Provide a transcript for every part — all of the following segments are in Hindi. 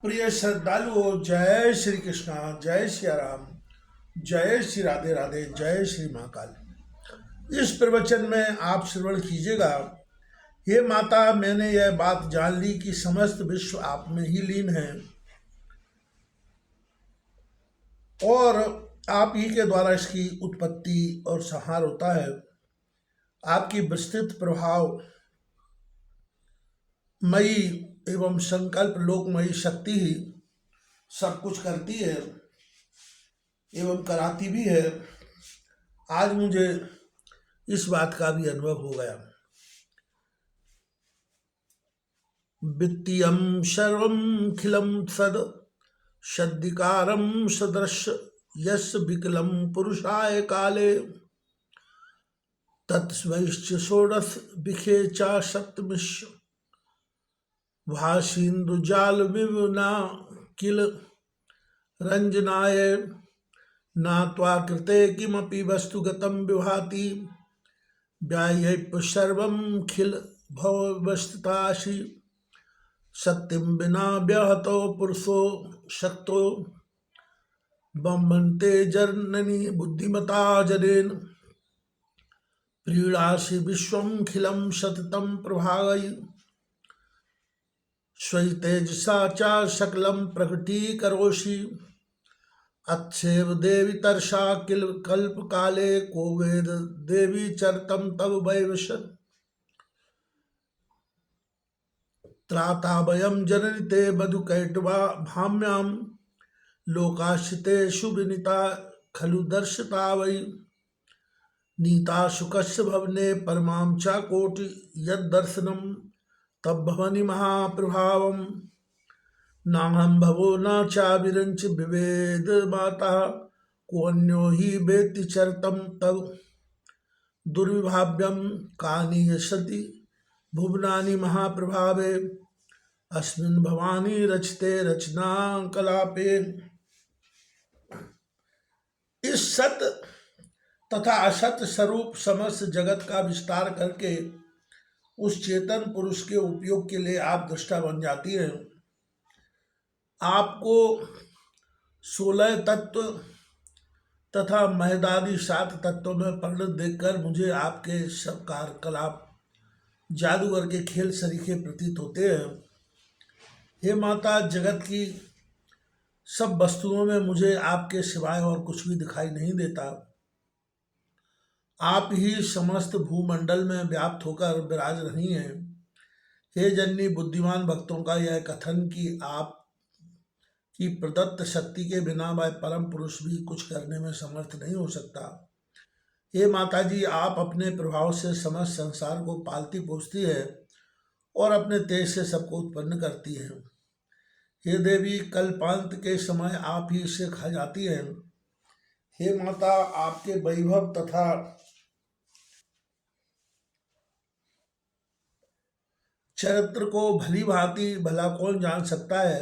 प्रिय श्रद्धालुओं, जय श्री कृष्णा, जय श्री राम, जय श्री राधे राधे, जय श्री महाकाल। इस प्रवचन में आप श्रवण कीजिएगा। हे माता, मैंने यह बात जान ली कि समस्त विश्व आप में ही लीन है और आप ही के द्वारा इसकी उत्पत्ति और संहार होता है। आपकी विस्तृत प्रभाव मई एवं संकल्प लोकमयी शक्ति ही सब कुछ करती है एवं कराती भी है। आज मुझे इस बात का भी अनुभव हो गया। वित्तीयम सर्वमखिलम सद शद्दिकारम सदृश यस विकलम पुरुषाय काले तत्स्वैश्च षोडश विखे चा सप्तमिश भासीन्दुजाल विवना किल रंजनाय नात्वा कृते किमपि वस्तुगतं विभाति व्याह्यैः सर्वं खिल भववस्थितासि शक्तिं विना व्याहतो पुरुषो शक्तो बम्बन्ते जननी बुद्धिमता जनेन प्रीणासि विश्वं खिलं सततं प्रभावै स्वयि तेजसा च सकलं प्रकटीकरोषि अच्छेव देवी तरसा किल कल्प काले को वेद देवी चरतम तब वैवशन त्राता वयम जननिते मधुकैटवा भाम्याम लोकाश्रिते शुभिनिता खलु दर्शिता वै नीता शुकस्य भवने परमां च कोटि यद्दर्शनम तब भवनि महाप्रभावम नाहं भवो न चाविरंच विवेद माता कोन्यो ही वेत्ति चरतम तव दुर्विभाव्यम कानीय सति भुवनानि महाप्रभावे अस्मिन् भवानी रचते रचना कलापे। इस सत तथा असत स्वरूप समस्त जगत का विस्तार करके उस चेतन पुरुष के उपयोग के लिए आप दृष्टा बन जाती हैं। आपको 16 तत्व तथा महदादि 7 तत्वों में परिणत देखकर मुझे आपके सब कार्यकलाप जादूगर के खेल सरीखे प्रतीत होते हैं। हे माता, जगत की सब वस्तुओं में मुझे आपके सिवाय और कुछ भी दिखाई नहीं देता। आप ही समस्त भूमंडल में व्याप्त होकर विराज रही हैं। हे जननी, बुद्धिमान भक्तों का यह कथन कि आप कि प्रदत्त शक्ति के बिना वह परम पुरुष भी कुछ करने में समर्थ नहीं हो सकता। हे माता जी, आप अपने प्रभाव से समस्त संसार को पालती पोसती है और अपने तेज से सबको उत्पन्न करती हैं। हे देवी, कल्पांत के समय आप ही इसे खा जाती हैं। हे माता, आपके वैभव तथा चरित्र को भली भांति भला कौन जान सकता है।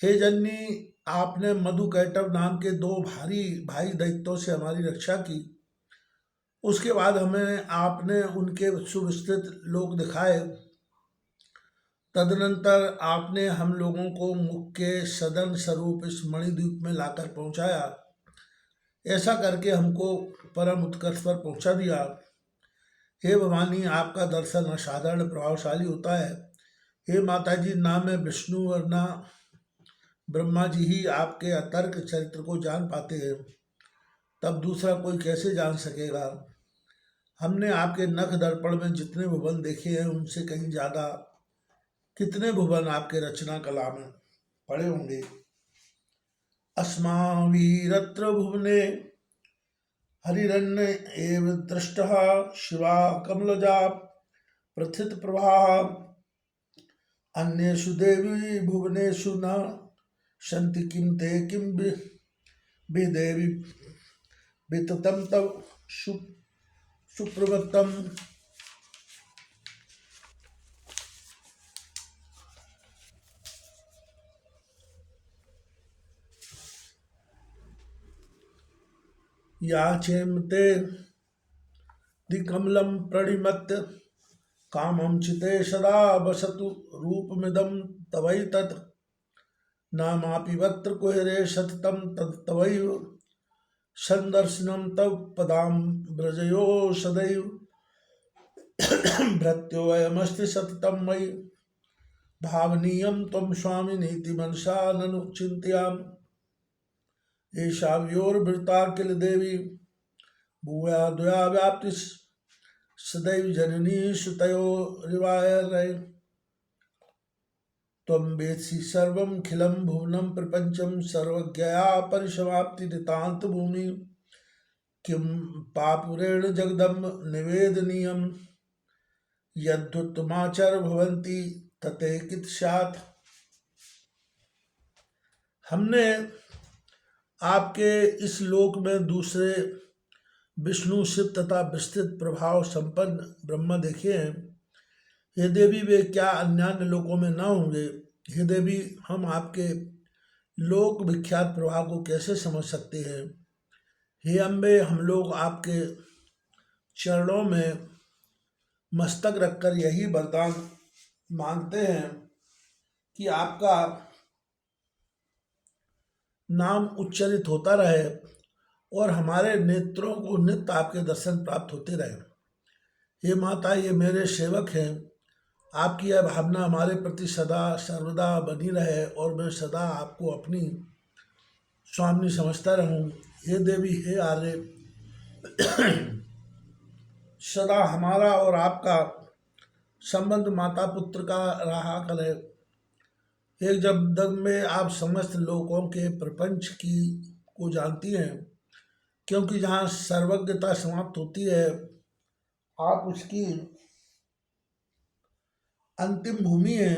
हे जननी, आपने मधुकैटव नाम के 2 भारी भाई दैत्यों से हमारी रक्षा की। उसके बाद हमें आपने उनके सुविस्तृत लोक दिखाए। तदनंतर आपने हम लोगों को मुख के सदन स्वरूप इस मणिद्वीप में लाकर पहुंचाया। ऐसा करके हमको परम उत्कर्ष पर पहुंचा दिया। हे भवानी, आपका दर्शन असाधारण प्रभावशाली होता है। हे माता जी, ना मैं विष्णु और ना ब्रह्मा जी ही आपके अतर्क चरित्र को जान पाते हैं, तब दूसरा कोई कैसे जान सकेगा। हमने आपके नख दर्पण में जितने भुवन देखे हैं उनसे कहीं ज्यादा कितने भुवन आपके रचना कला में पड़े होंगे। अस्मावीरत्र भुवने हरिरण्य एव दृष्टः शिवा कमलजा प्रथित प्रभा अन्येषु देवी भुवनेषु न शन्ति किं ते किं विदेवी विततं तव सुप्रवृत्तम्। याचेमते दिकमलं प्रणिमत्य कामं चिते सदा वसतु रूपमिदं तवैतत् नामापि वक्त्र कुहरे सततं तवैव संदर्शनम तव पदाम ब्रजयो सदैव भृत्योऽयमस्ति सततं मयि भावनीयं त्वं स्वामी नीति मनसा ननु चिन्तयामि। एषा व्योर्भृता किल देवी भूया द्वया व्याप्ति सदैव जननी सुतयोरिवाय त्वं वेत्सि सर्वमखिलं भुवनं प्रपञ्चं सर्वज्ञया परिसमाप्ति नितान्त भूमि किं पापुरेण जगदम्ब निवेदनीयं यद्युत्तमाचर भवन्ति ततेकित स्यात्। हमने आपके इस लोक में दूसरे विष्णु शिव तथा विस्तृत प्रभाव संपन्न ब्रह्मा देखे हैं। हे देवी वे क्या अन्यान्य लोकों में न होंगे। हे देवी हम आपके लोक विख्यात प्रभाव को कैसे समझ सकते हैं। हे अम्बे हम लोग आपके चरणों में मस्तक रखकर यही वरदान मांगते हैं कि आपका नाम उच्चारित होता रहे और हमारे नेत्रों को नित्य आपके दर्शन प्राप्त होते रहे। हे माता ये मेरे सेवक हैं, आपकी यह भावना हमारे प्रति सदा सर्वदा बनी रहे और मैं सदा आपको अपनी स्वामिनी समझता रहूं। हे देवी हे आर्य सदा हमारा और आपका संबंध माता पुत्र का रहा करे। एक जब में आप समस्त लोकों के प्रपंच की को जानती हैं, क्योंकि जहाँ सर्वज्ञता समाप्त होती है आप उसकी अंतिम भूमि है।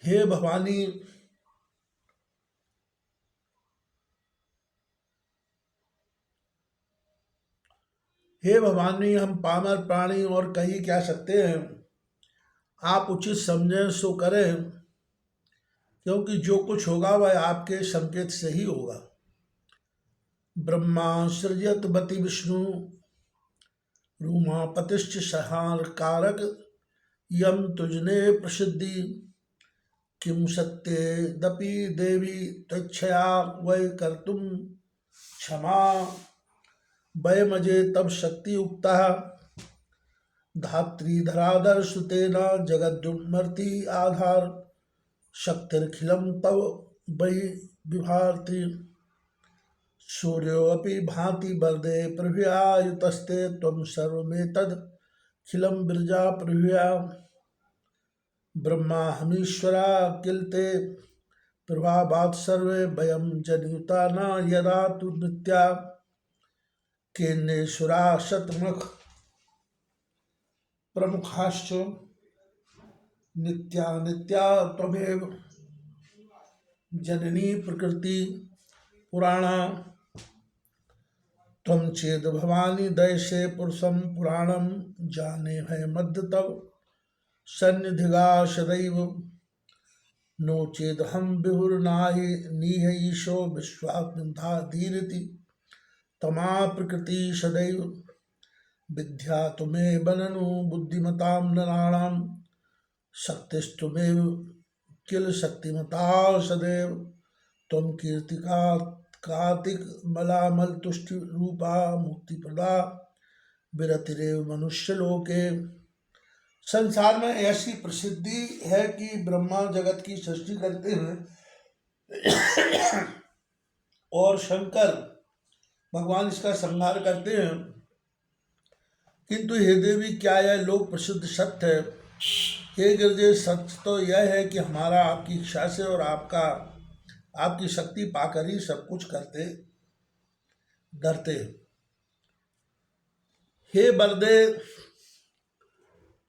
हे भवानी हे भवानी हम पामर प्राणी और कही क्या सकते हैं। आप उचित समझें सो करें, क्योंकि जो कुछ होगा वह आपके संकेत से ही होगा। ब्रह्मा सृजत बति विष्णु रूमापतिश्च संहार कारक यम तुजने प्रसिद्धि किम सत्येदपि देवी तच्छया वै कर्तुम क्षमा वयमजे तब शक्ति उक्ता धात्री धराधर सुतेन जगद्युमर्ति आधार शक्तिर्खिलं तव वै विभाति सूर्योऽपि भाति वरदे प्रभयायुतस्ते त्वं सर्वमेतदखिलं विरजा प्रभया ब्रह्मा हमीश्वरा किल ते प्रभावात् सर्वे वयं जनिता न यदा तु नित्या केन्नेश्वरा शतमुख प्रमुखाश्च नित्या नित्या त्वमेव जननी प्रकृति पुराणा त्वं चेद भवानी दैसे पुरुषं पुराणं जाने है मध्य तव सन्निधिगा सदैव नो चेदहं विहुर्नाहि नीह ईशो विश्वात्मधाधीरिति तमा प्रकृति सदैव विद्या तुम्हें बननु बुद्धिमतां नराणां शक्तिस्तुमेव किल शक्तिमता सदैव त्वं कीर्तिका कार्तिक मलामल तुष्टि रूपा मुक्ति प्रदा विरतिरेव मनुष्य लोके। संसार में ऐसी प्रसिद्धि है कि ब्रह्मा जगत की सृष्टि करते हैं और शंकर भगवान इसका संहार करते हैं, किंतु हे देवी क्या यह लोक प्रसिद्ध सत्य है। हे गिरजे सत्य तो यह है कि हमारा आपकी इच्छा से और आपकी शक्ति पाकर ही सब कुछ करते डरते। हे बरदे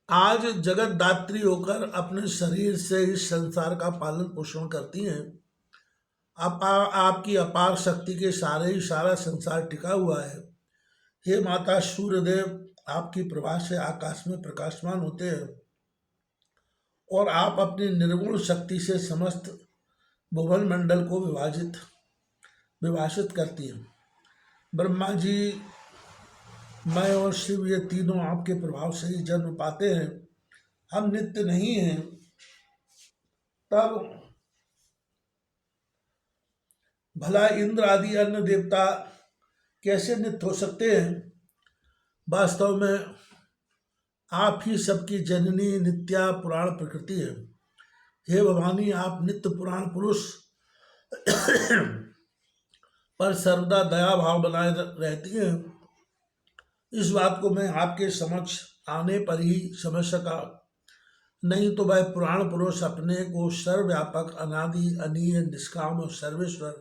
आज जगत दात्री होकर अपने शरीर से इस संसार का पालन पोषण करती हैं। आपकी अपार शक्ति के सारे ही सारा संसार टिका हुआ है। हे माता सूर्यदेव आपकी प्रभा से आकाश में प्रकाशमान होते हैं और आप अपनी निर्गुण शक्ति से समस्त भुवन मंडल को विभाषित करती हैं। ब्रह्मा जी, मैं और शिव ये तीनों आपके प्रभाव से ही जन्म पाते हैं। हम नित्य नहीं हैं तब भला इंद्र आदि अन्य देवता कैसे नित्य हो सकते हैं? वास्तव में आप ही सबकी जननी नित्या पुराण प्रकृति है। हे भवानी, आप नित्य पुराण पुरुष पर सर्वदा दया भाव बनाए रहती हैं। इस बात को मैं आपके समक्ष आने पर ही समझ सका, नहीं तो वह पुराण पुरुष अपने को सर्वव्यापक, अनादि, अनीय, निष्काम और सर्वेश्वर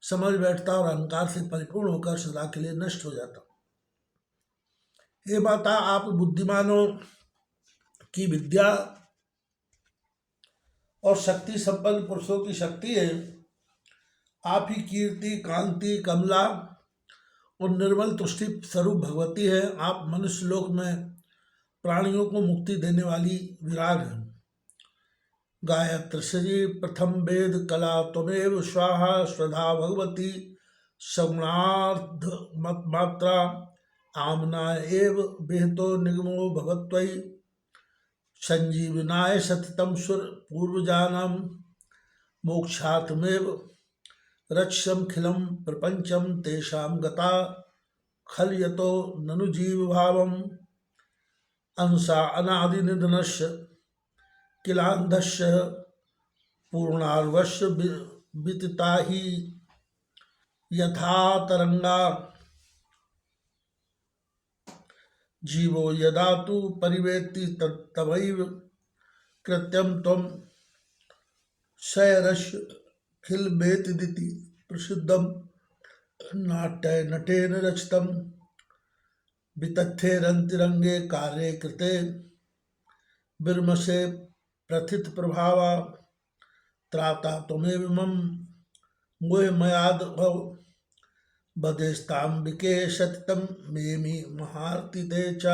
समझ बैठता और अहंकार से परिपूर्ण होकर सदा के लिए नष्ट हो जाता। हे माता, आप बुद्धिमानों की विद्या और शक्ति संपन्न पुरुषों की शक्ति है। आप ही कीर्ति, कांति, कमला और निर्मल तुष्टि स्वरूप भगवती है। आप मनुष्य लोक में प्राणियों को मुक्ति देने वाली विराग है। गायत्र श्री प्रथम वेद कला त्वमेव स्वाहा स्वधा भगवती सगुणार्ध मात्रा आमना एव बेहतो निगमो भगवत्वयि संजीवनाय सततम सुर पूर्वजानम मोक्षार्थमेव रक्षम खिलम प्रपंचम तेषाम गता खलयतो ननु जीव भावम अंसा अनादि निधनस्य किलांधस्य पूर्णार्वस्य वितता ही यथा तरंगा जीवो यदा तु परिवेत्ति तवैव कृत्यं त्वं शयरस्य खिलमेतदिति प्रसिद्धं नाट्य नटेन रचितं वितथ्येरन्तिरङ्गे कार्ये कृते विर्मसे प्रथित प्रभावा त्राता त्वमेव मम मोहमयाद भव बदेस्ताम्बिके सततं मेमि महार्तिते च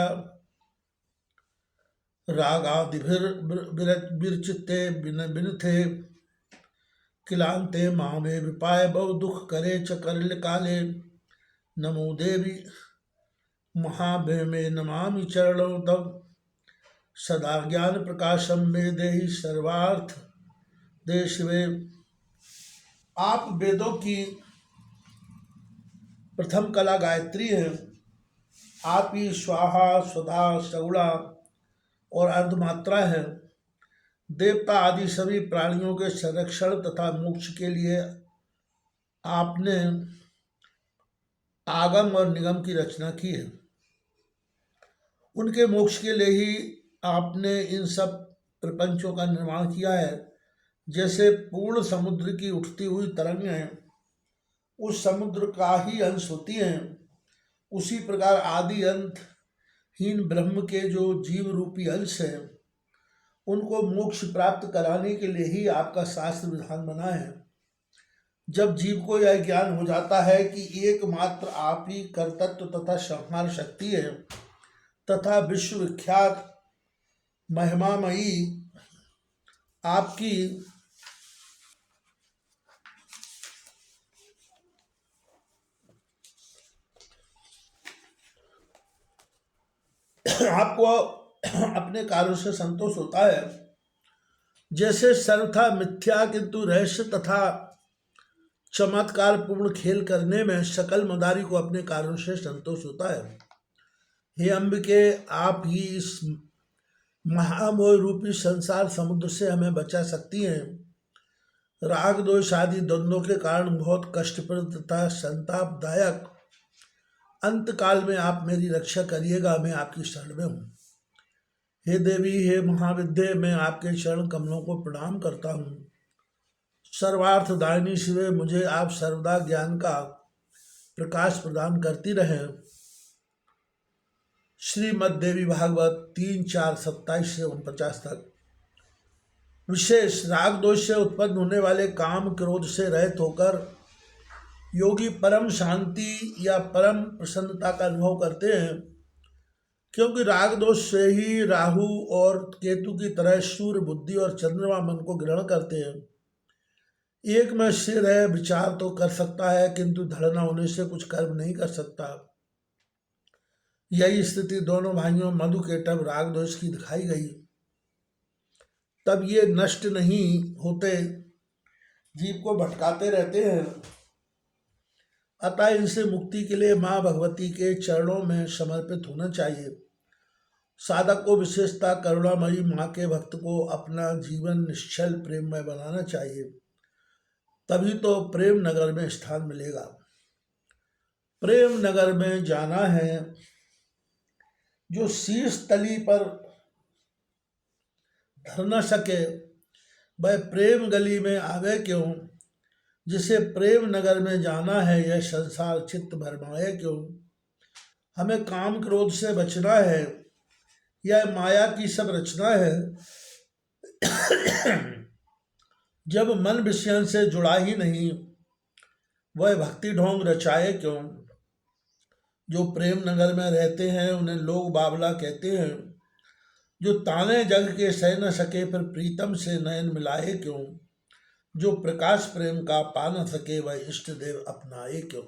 रागादिभिर्विरचिते विनथे किलांते मामे विपाय बहु दुख करे च करल काले नमो देवी महाभेमे नमामि चरणों तव सदा ज्ञान प्रकाशम मे देहि सर्वार्थ देशिवे। आप वेदों की प्रथम कला गायत्री है। आप ही स्वाहा, स्वधा, सगुणा और अर्धमात्रा है। देवता आदि सभी प्राणियों के संरक्षण तथा मोक्ष के लिए आपने आगम और निगम की रचना की है। उनके मोक्ष के लिए ही आपने इन सब प्रपंचों का निर्माण किया है। जैसे पूर्ण समुद्र की उठती हुई तरंगें उस समुद्र का ही अंश होती हैं, उसी प्रकार आदि अंत हीन ब्रह्म के जो जीव रूपी अंश है, उनको मोक्ष प्राप्त कराने के लिए ही आपका शास्त्र विधान बना है। जब जीव को यह ज्ञान हो जाता है कि एकमात्र आप ही कर्तृत्व तथा संहार शक्ति है तथा विश्वविख्यात महिमामयी आपकी आपको अपने कार्यों से संतोष होता है। जैसे सर्वथा मिथ्या किंतु रहस्य तथा चमत्कार पूर्ण खेल करने में सकल मदारी को अपने कार्यों से संतोष होता है। हे अंबिके, आप ही इस महामोह रूपी संसार समुद्र से हमें बचा सकती हैं। राग दोष आदि द्वंद्वों के कारण बहुत कष्टप्रद तथा संतापदायक अंत काल में आप मेरी रक्षा करिएगा। मैं आपकी शरण में हूँ। हे देवी, हे महाविद्ये, मैं आपके चरण कमलों को प्रणाम करता हूँ। सर्वार्थ दायिनी शिवे, मुझे आप सर्वदा ज्ञान का प्रकाश प्रदान करती रहें। श्रीमद् देवी भागवत 3:4-27 से 49 तक। विशेष राग दोष से उत्पन्न होने वाले काम क्रोध से रहित होकर योगी परम शांति या परम प्रसन्नता का अनुभव करते हैं, क्योंकि राग दोष से ही राहु और केतु की तरह सूर्य बुद्धि और चंद्रमा मन को ग्रहण करते हैं। एक में स्थिर है, विचार तो कर सकता है किंतु दृढ़ न होने से कुछ कर्म नहीं कर सकता। यही स्थिति दोनों भाइयों मधुकेटव राग दोष की दिखाई गई। तब ये नष्ट नहीं होते, जीव को भटकाते रहते हैं। अतः इनसे मुक्ति के लिए माँ भगवती के चरणों में समर्पित होना चाहिए। साधक को विशेषता करुणामयी माँ के भक्त को अपना जीवन निश्चल प्रेममय बनाना चाहिए, तभी तो प्रेम नगर में स्थान मिलेगा। प्रेम नगर में जाना है, जो शीर्ष तली पर धर न सके वह प्रेम गली में आवे क्यों। जिसे प्रेम नगर में जाना है, यह संसार चित्त भरमाए क्यों। हमें काम क्रोध से बचना है, यह माया की सब रचना है। जब मन विषयन से जुड़ा ही नहीं, वह भक्ति ढोंग रचाए क्यों। जो प्रेम नगर में रहते हैं उन्हें लोग बावला कहते हैं। जो ताने जग के सह न सके, फिर प्रीतम से नयन मिलाए क्यों। जो प्रकाश प्रेम का पा न सके, वह इष्ट देव अपनाए क्यों।